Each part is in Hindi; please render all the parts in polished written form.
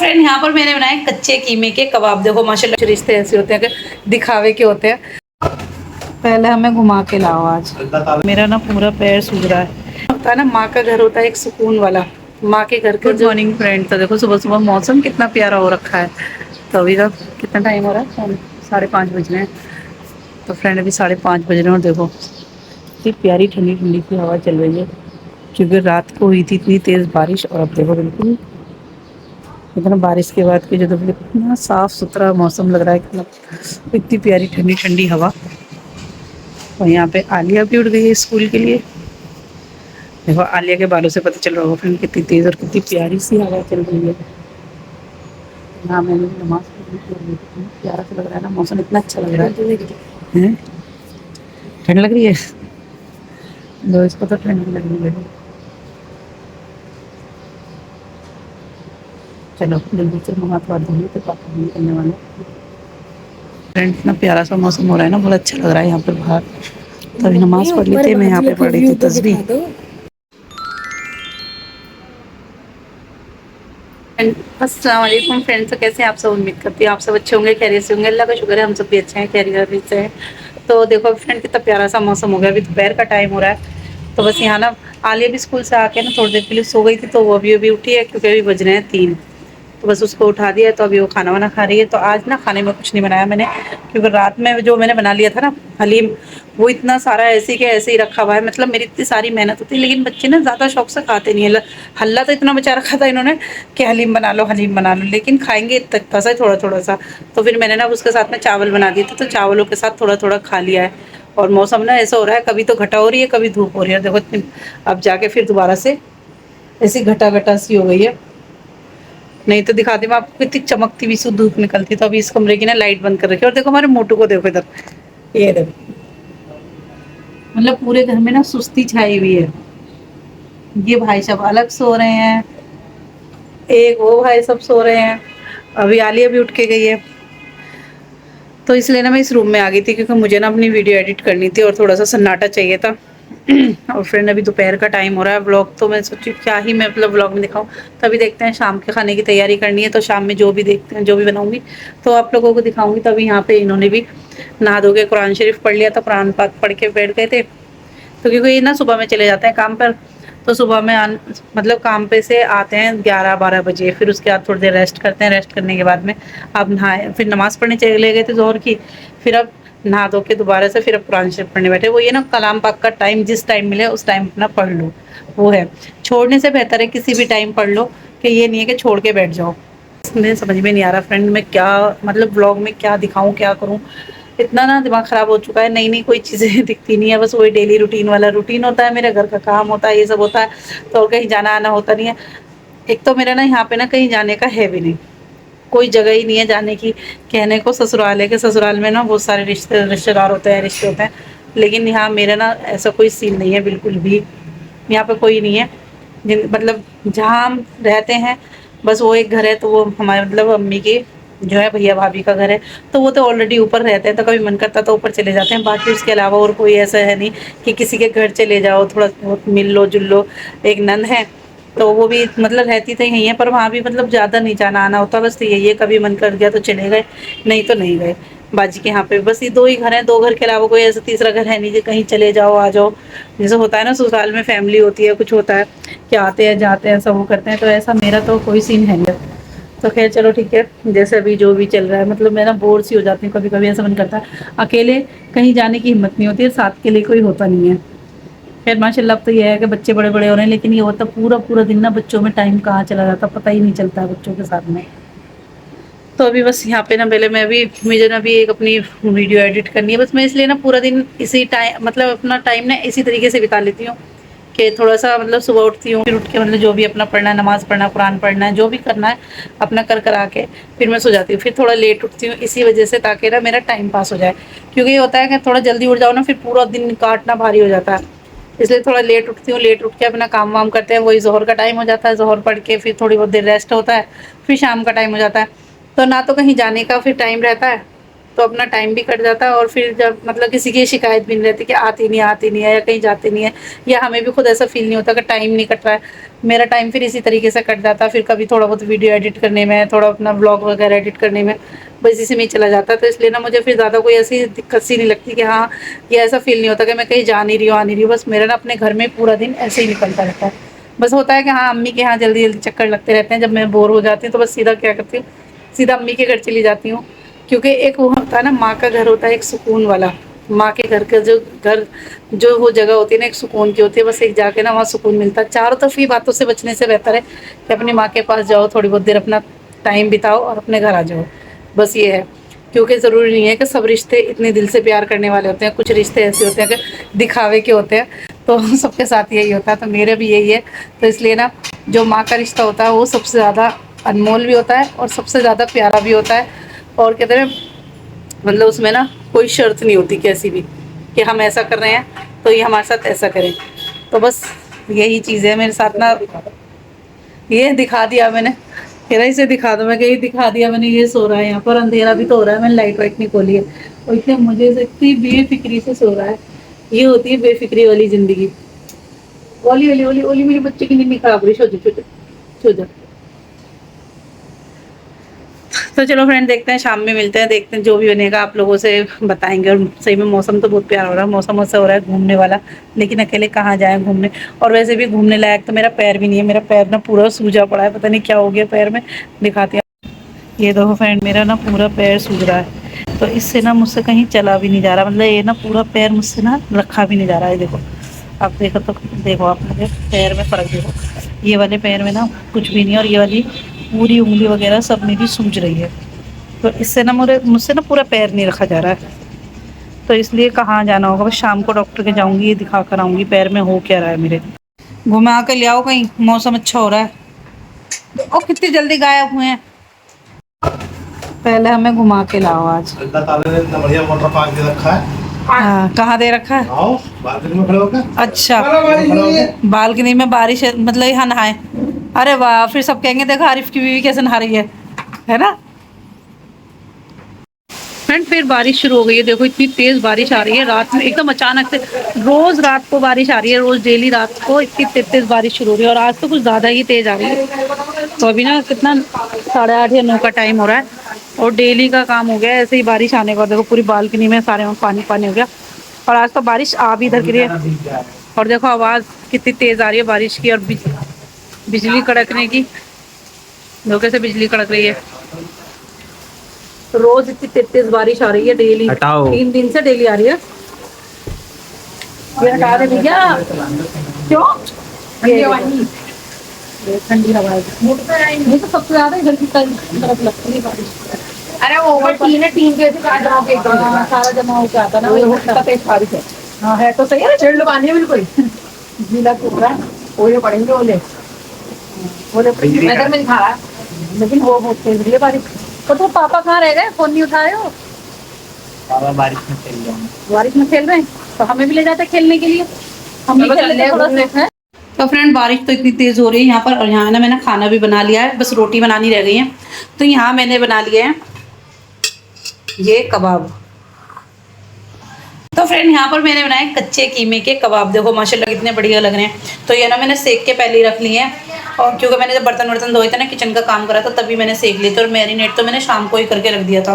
फ्रेंड यहाँ पर मैंने बनाए कच्चे कीमे के कबाब। देखो माशाल्लाह रिश्ते ऐसे होते हैं कि दिखावे के होते हैं। पहले हमें घुमा के लाओ आज। मेरा ना पूरा पैर सूज रहा है। होता है ना माँ का घर होता है एक सुकून वाला, माँ के घर का। Good morning friend. तो देखो सुबह सुबह मौसम कितना प्यारा हो रखा है। तो अभी का कितना टाइम हो रहा है, 5:30 बज रहे हैं। तो फ्रेंड अभी 5:30 बज रहे हैं और देखो इतनी प्यारी ठंडी ठंडी सी हवा चल रही है, क्योंकि रात को हुई थी इतनी तेज़ बारिश। और अब देखो बिल्कुल इतना बारिश के बाद की जो तो इतना साफ़ सुथरा मौसम लग रहा है, मतलब इतनी प्यारी ठंडी ठंडी हवा। और यहाँ पे आलिया भी उड़ गई है स्कूल के लिए। देखो आलिया के बालों से पता चल रहा होगा फ्रेंड कितनी तेज़ और कितनी प्यारी सी हवा चल रही है। यहाँ मैंने नमाज पढ़ी थी, कितना प्यारा सा लग रहा है ना, मौसम इतना अच्छा लग रहा है। ठंड लग रही है, लो इसको तो ठंड लग रही है। चलो जल्दी से मुँह हाथ धोइए तो पापा नहीं करने वाले। फ्रेंड इतना प्यारा सा मौसम हो रहा है ना, बहुत अच्छा लग रहा है यहाँ पे बाहर। तो अभी नमाज पढ़ ली थी, मैं यहाँ पे पढ़ रही थी तस्बीह। अस्सलाम वालेकुम फ्रेंड्स, तो कैसे हैं आप सब? उम्मीद करती हूँ आप सब अच्छे होंगे, खैरियत से होंगे। अल्लाह का शुक्र है हम सब भी अच्छे हैं, खैरियत से हैं। तो देखो फ्रेंड कितना प्यारा सा मौसम हो गया। अभी दोपहर का टाइम हो रहा है। तो बस यहाँ ना आलिया भी स्कूल से आके ना थोड़ी देर के लिए सो गई थी, तो वो अभी उठी है क्योंकि अभी बज रहे हैं 3। तो बस उसको उठा दिया, तो अभी वो खाना वाना खा रही है। तो आज ना खाने में कुछ नहीं बनाया मैंने, क्योंकि रात में जो मैंने बना लिया था ना हलीम, वो इतना सारा ऐसे के ऐसे ही रखा हुआ है। मतलब मेरी इतनी सारी मेहनत होती है, लेकिन बच्चे ना ज़्यादा शौक से खाते नहीं है। हल्ला तो इतना बचा रखा था इन्होंने कि हलीम बना लो हलीम बना लो, लेकिन खाएंगे इतना सा थोड़ा थोड़ा सा। तो फिर मैंने ना उसके साथ में चावल बना दिए थे, तो चावलों के साथ थोड़ा थोड़ा खा लिया है। और मौसम ना ऐसा हो रहा है, कभी तो घटा हो रही है कभी धूप हो रही है। देखो अब जाके फिर दोबारा से ऐसी घटा घटा सी हो गई है। नहीं तो दिखाती मैं आपको कितनी चमकती हुई सी धूप निकलती। तो अभी इस कमरे की ना लाइट बंद कर रखी है। और देखो हमारे मोटू को देखो इधर, ये देखो मतलब पूरे घर में ना सुस्ती छाई हुई है। ये भाई सब अलग सो रहे हैं, एक वो भाई सब सो रहे हैं। अभी आलिया भी उठ के गई है। तो इसलिए ना मैं इस रूम में आ गई थी, क्योंकि मुझे ना अपनी वीडियो एडिट करनी थी और थोड़ा सा सन्नाटा चाहिए था। और फ्रेंड अभी दोपहर का टाइम हो रहा है। व्लॉग तो मैं सोची क्या ही मैं मतलब व्लॉग में दिखाऊं। तो अभी देखते हैं, शाम के खाने की तैयारी करनी है, तो शाम में जो भी देखते हैं जो भी बनाऊंगी तो आप लोगों को दिखाऊंगी। तो अभी यहाँ पे इन्होंने भी नहा धो के कुरान शरीफ पढ़ लिया था, कुरान पाक पढ़ के बैठ गए थे। तो क्योंकि ये ना सुबह में चले जाते हैं काम पर, तो सुबह में मतलब काम पे से आते हैं 11-12 बजे। फिर उसके बाद थोड़ी देर रेस्ट करते हैं, रेस्ट करने के बाद में अब नहाए, फिर नमाज़ पढ़ने चले गए थे ज़ोहर की। फिर अब नहा धो के दोबारा से फिर अब कुरान शरीफ पढ़ने बैठे। वो ये ना कलाम पाक का टाइम जिस टाइम मिले उस टाइम अपना पढ़ लो, वो है। छोड़ने से बेहतर है किसी भी टाइम पढ़ लो, कि ये नहीं है कि छोड़ के बैठ जाओ। मुझे समझ में नहीं आ रहा फ्रेंड, मैं क्या मतलब व्लॉग में क्या दिखाऊं क्या करूं। इतना ना दिमाग खराब हो चुका है, नई नई कोई चीज़ें दिखती नहीं है। बस वही डेली रूटीन वाला रूटीन होता है, मेरे घर का काम होता है, ये सब होता है। तो कहीं जाना आना होता नहीं है। एक तो मेरा ना यहाँ पे ना कहीं जाने का है भी नहीं, कोई जगह ही नहीं है जाने की। कहने को ससुराल है, कि ससुराल में ना बहुत सारे रिश्तेदार होते हैं, रिश्ते होते हैं। लेकिन यहाँ मेरा ना ऐसा कोई सीन नहीं है बिल्कुल भी। यहाँ पे कोई नहीं है। जिन मतलब जहाँ हम रहते हैं बस वो एक घर है, तो वो हमारे मतलब अम्मी के जो है भैया भाभी का घर है। तो वो तो ऑलरेडी ऊपर रहते हैं, तो कभी मन करता तो ऊपर चले जाते हैं। बाकी उसके अलावा और कोई ऐसा है नहीं कि किसी के घर चले जाओ थोड़ा बहुत मिल लो जुल लो। एक नंद है, तो वो भी मतलब रहती तो यहीं है, पर वहाँ भी मतलब ज़्यादा नहीं जाना आना होता। बस तो यही है, कभी मन कर गया तो चले गए, नहीं तो नहीं गए। बाजी के यहाँ पे बस ये 2 ही घर हैं, 2 घर के अलावा कोई ऐसा तीसरा घर है नहीं कि कहीं चले जाओ आ जाओ। जैसे होता है ना ससुराल में फैमिली होती है, कुछ होता है कि आते हैं जाते हैं सब वो करते हैं, तो ऐसा मेरा तो कोई सीन है नहीं। तो खैर चलो ठीक है, जैसे अभी जो भी चल रहा है। मतलब मैं ना बोर सी हो जाती हूँ कभी कभी, ऐसा मन करता है अकेले कहीं जाने की हिम्मत नहीं होती है, साथ के लिए कोई होता नहीं है। खैर माशाल्लाह अब तो ये है कि बच्चे बड़े बड़े हो रहे हैं, लेकिन ये होता पूरा पूरा दिन ना बच्चों में टाइम कहाँ चला जाता पता ही नहीं चलता है बच्चों के साथ में। तो अभी बस यहाँ पे ना पहले मैं अभी मुझे ना अभी एक अपनी वीडियो एडिट करनी है। बस मैं इसलिए ना पूरा दिन इसी टाइम मतलब अपना टाइम ना इसी तरीके से बिता लेती हूँ, कि थोड़ा सा मतलब सुबह उठती हूँ, फिर उठ के मतलब जो भी अपना पढ़ना है, नमाज़ पढ़ना, कुरान पढ़ना है, जो भी करना है अपना कर कर आके फिर मैं सो जाती हूँ। फिर थोड़ा लेट उठती हूँ इसी वजह से, ताकि ना मेरा टाइम पास हो जाए। क्योंकि ये होता है कि थोड़ा जल्दी उठ जाओ ना, फिर पूरा दिन काटना भारी हो जाता है। इसलिए थोड़ा लेट उठती हूँ, लेट उठ के अपना काम वाम करते हैं। वही ज़ोहर का टाइम हो जाता है, ज़ोहर पढ़ के फिर थोड़ी बहुत देर रेस्ट होता है, फिर शाम का टाइम हो जाता है। तो ना तो कहीं जाने का फिर टाइम रहता है, तो अपना टाइम भी कट जाता है और फिर जब मतलब किसी की शिकायत भी नहीं रहती कि आती नहीं है या कहीं जाते नहीं है, या हमें भी खुद ऐसा फील नहीं होता कि टाइम नहीं कट रहा है। मेरा टाइम फिर इसी तरीके से कट जाता है, फिर कभी थोड़ा बहुत वीडियो एडिट करने में, थोड़ा अपना ब्लॉग वगैरह एडिट करने में, बस इसी में ही चला जाता है। तो इसलिए ना मुझे फिर ज़्यादा कोई ऐसी दिक्कत सी नहीं लगती कि हाँ, ये ऐसा फील नहीं होता कि मैं कहीं जा नहीं रही हूँ, आ नहीं रही हूँ। बस मेरा ना अपने घर में पूरा दिन ऐसे ही निकलता रहता है। बस होता है कि हाँ, अम्मी के यहाँ जल्दी जल्दी चक्कर लगते रहते हैं। जब मैं बोर हो जाती हूँ तो बस सीधा क्या करती हूँ, सीधा अम्मी के घर चली जाती हूँ। क्योंकि एक वो होता है ना, माँ का घर होता है एक सुकून वाला। माँ के घर का जो घर, जो वो जगह होती है ना, एक सुकून की होती है। बस एक जाके ना वहाँ सुकून मिलता है। चारों तरफ ही बातों से बचने से बेहतर है कि अपनी माँ के पास जाओ, थोड़ी बहुत देर अपना टाइम बिताओ और अपने घर आ जाओ। बस ये है। क्योंकि ज़रूरी नहीं है कि सब रिश्ते इतने दिल से प्यार करने वाले होते हैं। कुछ रिश्ते ऐसे होते हैं कि दिखावे के होते हैं। तो सबके साथ यही होता है, तो मेरे भी यही है। तो इसलिए ना, जो माँ का रिश्ता होता है वो सबसे ज़्यादा अनमोल भी होता है और सबसे ज़्यादा प्यारा भी होता है। और कहते हैं मतलब उसमें ना कोई शर्त नहीं होती कैसी भी, कि हम ऐसा कर रहे हैं तो ये हमारे साथ ऐसा करें। तो बस यही चीज़ है मेरे साथ ना। ये दिखा दिया मैंने, कह रहा इसे दिखा दो। मैं कही दिखा दिया मैंने, ये सो रहा है यहाँ पर, अंधेरा भी तो हो रहा है, मैंने लाइट वाइट नहीं खोली है। और इतने मजे से, इतनी बेफिक्री से सो रहा है। ये होती है बेफिक्री वाली जिंदगी। ओली ओली ओली ओली, मेरे बच्चे की नींद खराब हो रही, सो जा सो जा सो जा। तो चलो फ्रेंड, देखते हैं शाम में मिलते हैं, देखते हैं जो भी बनेगा आप लोगों से बताएंगे। और सही में मौसम तो बहुत प्यारा हो रहा है, मौसम ऐसा हो रहा है घूमने वाला। लेकिन अकेले कहाँ जाए घूमने, और वैसे भी घूमने लायक तो मेरा पैर भी नहीं है। मेरा पैर ना पूरा सूजा पड़ा है, पता नहीं क्या हो गया पैर में। दिखाती हूँ, ये देखो फ्रेंड, मेरा ना पूरा पैर सूज रहा है। तो इससे ना मुझसे कहीं चला भी नहीं जा रहा, मतलब ये ना पूरा पैर मुझसे ना रखा भी नहीं जा रहा है। देखो आप देखो, तो देखो आप मुझे पैर में फर्क देखो। ये वाले पैर में ना कुछ भी नहीं है, और ये वाली पूरी उंगली वगैरह सब मेरी सूज रही है। तो इससे ना मुझसे ना पूरा पैर नहीं रखा जा रहा है। तो इसलिए कहाँ जाना होगा, बस शाम को डॉक्टर के जाऊंगी, ये दिखा कर आऊंगी पैर में हो क्या रहा है मेरे। घुमा के ले आओ कहीं, मौसम अच्छा हो रहा है। ओ कितनी जल्दी गायब हुए हैं। पहले हमें घुमा के लाओ आज। अल्लाह ताला ने इतना बढ़िया वाटर पार्क दे रखा है। हाँ, कहाँ दे रखा है? आओ बालकनी में खड़े होकर। अच्छा, खड़े होकर। बालकनी में बारिश मतलब यहाँ नहाए। अरे वाह, फिर सब कहेंगे देखो आरिफ की बीवी कैसे नहा रही है ना। फ्रेंड फिर बारिश शुरू हो गई है, देखो इतनी तेज बारिश आ रही है रात में एकदम अचानक से। रोज रात को बारिश आ रही है, रोज डेली रात को इतनी तेज तेज बारिश शुरू हो रही है, और आज तो कुछ ज्यादा ही तेज आ रही है। तो अभी ना कितना 8:30 या 9 का टाइम हो रहा है, और डेली का काम हो गया ऐसे ही बारिश आने का। देखो पूरी बालकनी में सारे में पानी पानी हो गया, और आज तो बारिश आ भी इधर गिरी है। और देखो आवाज कितनी तेज आ रही है बारिश की, और बिजली कड़कने की। धोखे से बिजली कड़क रही है। रोज इतनी तेज तेज बारिश आ रही है डेली, 3 दिन से डेली आ रही है। ये हटा दे भैया, क्यों? ये ठंडी हवा है, मुझे तो सबसे ज्यादा इधर की तरफ लगती है बारिश। अरे वो ऊपर टीन है, टीन के जमा के एकदम सारा जमा हो जाता ना, वो तेज बारिश है। हाँ है तो सही है। चिल्ड पानी है बिल्कुल गीला टूट रहा है, ओले पड़ेंगे ओले वेदर में दिखा रहा है। लेकिन वो बहुत तेज रही है बारिश। तो पापा कहाँ रह गए, फोन नहीं उठा रहे हो? बारिश में खेल रहा हूँ। बारिश में खेल रहे हैं, तो हमें भी ले जाते खेलने के लिए, हम भी खेल लेते थोड़ा सा। तो फ्रेंड बारिश तो इतनी तेज़ हो रही है यहाँ पर, और यहाँ ना मैंने खाना भी बना लिया है, बस रोटी बनानी रह गई है। तो यहाँ मैंने बना लिए हैं ये कबाब। तो फ्रेंड यहाँ पर मैंने बनाए कच्चे कीमे के कबाब, देखो माशाल्लाह कितने बढ़िया लग रहे हैं। तो ये ना मैंने सेक के पहले ही रख लिए हैं, और क्योंकि मैंने जब बर्तन वर्तन धोए थे ना, किचन का काम करा था, तभी मैंने सेक लिए थे। और मैरिनेट तो मैंने शाम को ही करके रख दिया था।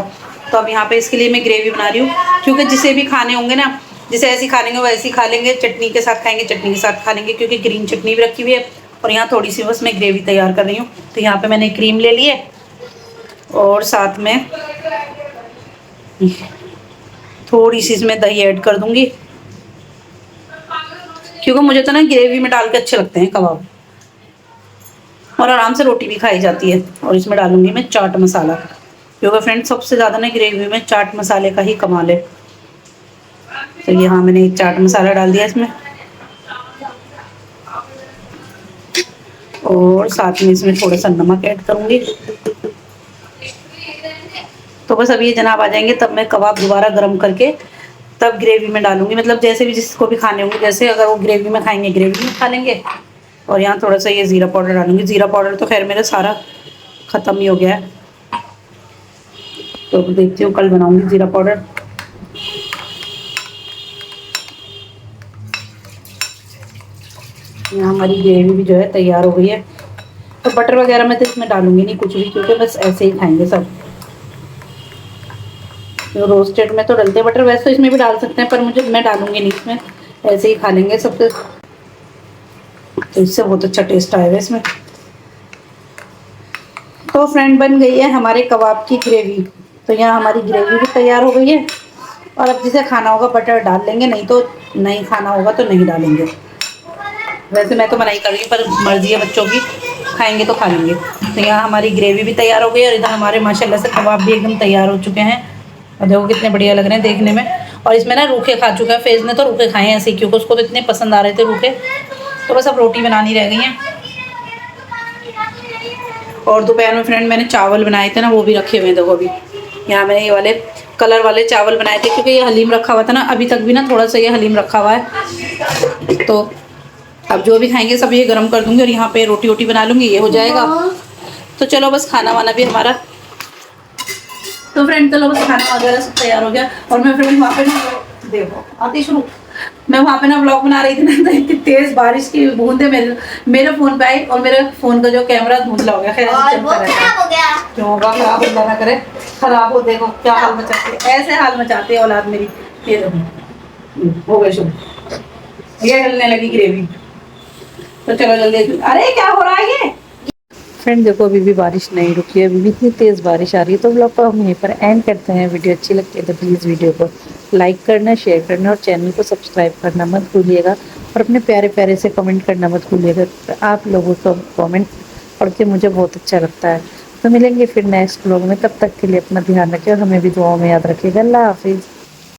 तो अब यहाँ पे इसके लिए मैं ग्रेवी बना रही हूँ, क्योंकि जिसे भी खाने होंगे ना, जिसे ऐसी खा लेंगे वैसे ही खा लेंगे, चटनी के साथ खाएंगे चटनी के साथ खा लेंगे, क्योंकि ग्रीन चटनी भी रखी हुई है। और यहाँ थोड़ी सी बस मैं ग्रेवी तैयार कर रही हूँ। तो यहाँ पे मैंने क्रीम ले ली है, और साथ में थोड़ी सी इसमें दही ऐड कर दूंगी, क्योंकि मुझे तो ना ग्रेवी में डाल के अच्छे लगते हैं कबाब, और आराम से रोटी भी खाई जाती है। और इसमें डालूंगी मैं चाट मसाला, क्योंकि फ्रेंड सबसे ज़्यादा ना ग्रेवी में चाट मसाले का ही कमाल है। तो यहाँ मैंने एक चाट मसाला डाल दिया इसमें, और साथ में इसमें थोड़ा सा नमक ऐड करूँगी। तो बस अभी ये जनाब आ जाएंगे तब मैं कबाब दोबारा गर्म करके तब ग्रेवी में डालूंगी, मतलब जैसे भी जिसको भी खाने होंगे, जैसे अगर वो ग्रेवी में खाएंगे ग्रेवी में खा लेंगे। और यहाँ थोड़ा सा ये ज़ीरा पाउडर डालूंगी। ज़ीरा पाउडर तो खैर मेरा सारा ख़त्म ही हो गया है। तो देखती हूँ, कल बनाऊंगी जीरा पाउडर। यहाँ हमारी ग्रेवी भी जो है तैयार हो गई है। तो बटर वगैरह मैं तो इसमें डालूंगी नहीं कुछ भी, क्योंकि बस ऐसे ही खाएंगे सब। तो रोस्टेड में तो डलते बटर, वैसे तो इसमें भी डाल सकते हैं, पर मैं डालूंगी नहीं इसमें, ऐसे ही खा लेंगे सब। तो इससे बहुत अच्छा टेस्ट आएगा इसमें। तो फ्रेंड बन गई है हमारे कबाब की ग्रेवी। तो यहाँ हमारी ग्रेवी भी तैयार हो गई है। और अब जिसे खाना होगा बटर डाल लेंगे, नहीं तो नहीं खाना होगा तो नहीं डालेंगे। वैसे मैं तो मनाही कर रही हूँ, पर मर्जी है बच्चों की, खाएंगे तो खा लेंगे। तो यहाँ हमारी ग्रेवी भी तैयार हो गई है और इधर हमारे माशाल्लाह से कबाब भी एकदम तैयार हो चुके हैं। और देखो कितने बढ़िया लग रहे हैं देखने में। और इसमें ना रूखे खा चुका है फेज़ ने, तो रूखे खाए हैं ऐसे ही, क्योंकि उसको तो इतने पसंद आ रहे थे रूखे। तो बस अब रोटी बनानी रह गई है। और दोपहर में फ्रेंड मैंने चावल बनाए थे ना, वो भी रखे हुए हैं। देखो अभी यहाँ मैंने ये वाले कलर वाले चावल बनाए थे, क्योंकि ये हलीम रखा हुआ था ना, अभी तक भी ना थोड़ा सा ये हलीम रखा हुआ है। तो अब जो भी खाएंगे सब ये गर्म कर दूंगी और यहाँ पे रोटी वोटी बना लूँगी, ये हो जाएगा। तो चलो बस खाना वाना भी हमारा, तो फ्रेंड चलो बस खाना वगैरह सब तैयार हो गया। और मैं फ्रेंड वहाँ पे ना, देखो आती शुरू, मैं वहाँ पे ना व्लॉग बना रही थी ना, तो इतनी तेज बारिश की बूंदे मेरे फ़ोन पे आई और मेरे फ़ोन का जो कैमरा धुंधला हो गया। खैर खराब हो गया। क्यों होगा खराब, अल्लाह ना करे खराब हो। देखो क्या हाल मचाते, ऐसे हाल मचाते हैं औलाद मेरी। ये देखो हो गए शुरू, ये डलने लगी ग्रेवी। तो चलो जल्दी, अरे क्या हो रहा है ये फ्रेंड। देखो अभी भी बारिश नहीं रुकी है, अभी भी इतनी तेज़ बारिश आ रही है। तो व्लॉग को हम यहीं पर एंड करते हैं। वीडियो अच्छी लगती है तो प्लीज़ वीडियो को लाइक करना, शेयर करना और चैनल को सब्सक्राइब करना मत भूलिएगा। और अपने प्यारे प्यारे से कमेंट करना मत भूलिएगा। आप लोगों का कमेंट पढ़ के मुझे बहुत अच्छा लगता है। तो मिलेंगे फिर नेक्स्ट व्लॉग में, तब तक के लिए अपना ध्यान रखिए और हमें भी दुआओं में याद रखिएगा। अल्लाह हाफिज़।